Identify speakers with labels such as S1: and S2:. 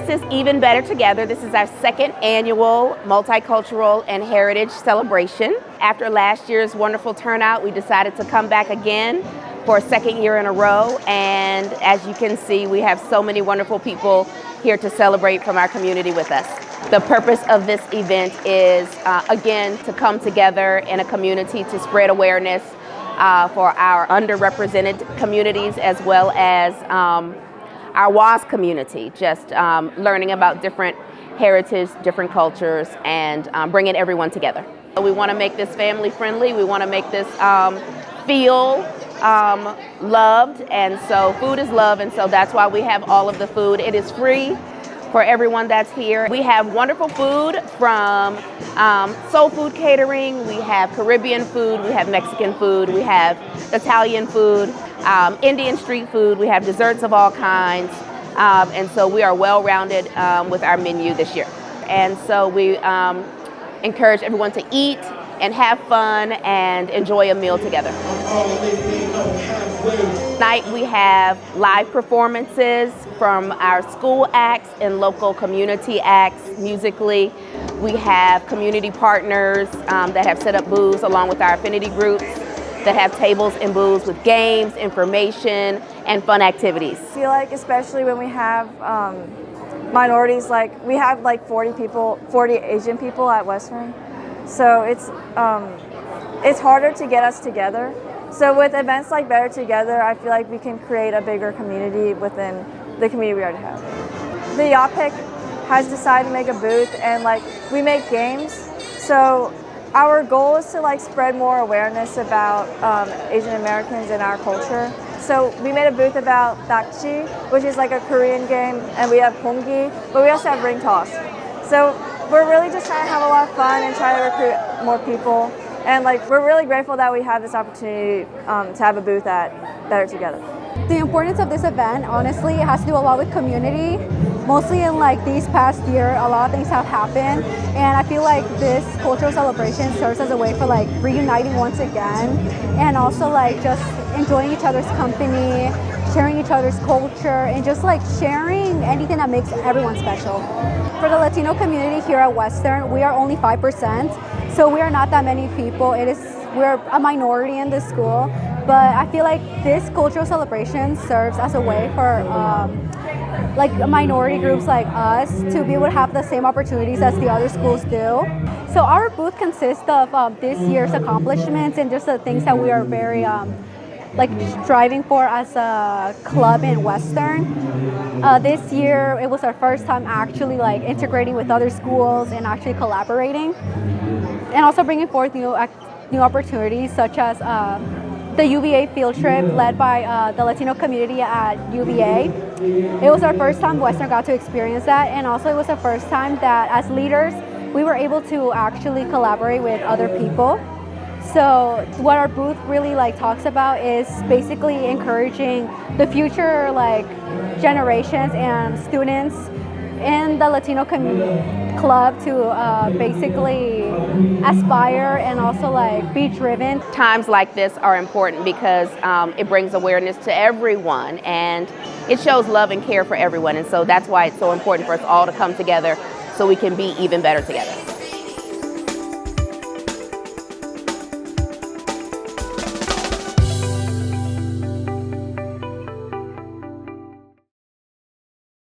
S1: This is Even Better Together. This is our second annual Multicultural and Heritage Celebration. After last year's wonderful turnout, we decided to come back again for a second year in a row. And as you can see, we have so many wonderful people here to celebrate from our community with us. The purpose of this event is, again, to come together in a community to spread awareness for our underrepresented communities as well as our WAHS community, just learning about different heritage, different cultures, and bringing everyone together. We want to make this family friendly. We want to make this feel loved, and so food is love, and so that's why we have all of the food. It is free for everyone that's here. We have wonderful food from soul food catering, we have Caribbean food, we have Mexican food, we have Italian food, Indian street food, we have desserts of all kinds, and so we are well-rounded with our menu this year. And so we encourage everyone to eat and have fun and enjoy a meal together. Tonight we have live performances from our school acts and local community acts musically. We have community partners that have set up booths along with our affinity groups that have tables and booths with games, information, and fun activities.
S2: I feel like especially when we have minorities, like we have like 40 Asian people at Western. So it's harder to get us together. So with events like Better Together, I feel like we can create a bigger community within the community we already have. The YAPIC has decided to make a booth, and like we make games. So our goal is to like spread more awareness about Asian Americans and our culture. So we made a booth about dakji, which is like a Korean game, and we have ponggi, but we also have ring toss. So we're really just trying to have a lot of fun and try to recruit more people. And like we're really grateful that we have this opportunity to have a booth at Better Together.
S3: The importance of this event, honestly, it has to do a lot with community. Mostly in like these past year, a lot of things have happened, and I feel like this cultural celebration serves as a way for like reuniting once again, and also like just enjoying each other's company, sharing each other's culture, and just like sharing anything that makes everyone special. For the Latino community here at Western, we are only 5%, so we are not that many people. We're a minority in this school, but I feel like this cultural celebration serves as a way for like minority groups like us to be able to have the same opportunities as the other schools do. So our booth consists of this year's accomplishments and just the things that we are very like striving for as a club in Western. This year it was our first time actually like integrating with other schools and actually collaborating, and also bringing forth new opportunities such as the UVA field trip led by the Latino community at UVA. It was our first time Western got to experience that, and also it was the first time that as leaders we were able to actually collaborate with other people. So what our booth really like talks about is basically encouraging the future like generations and students in the Latino club to basically aspire and also like be driven.
S1: Times like this are important because it brings awareness to everyone, and it shows love and care for everyone, and so that's why it's so important for us all to come together so we can be even better together.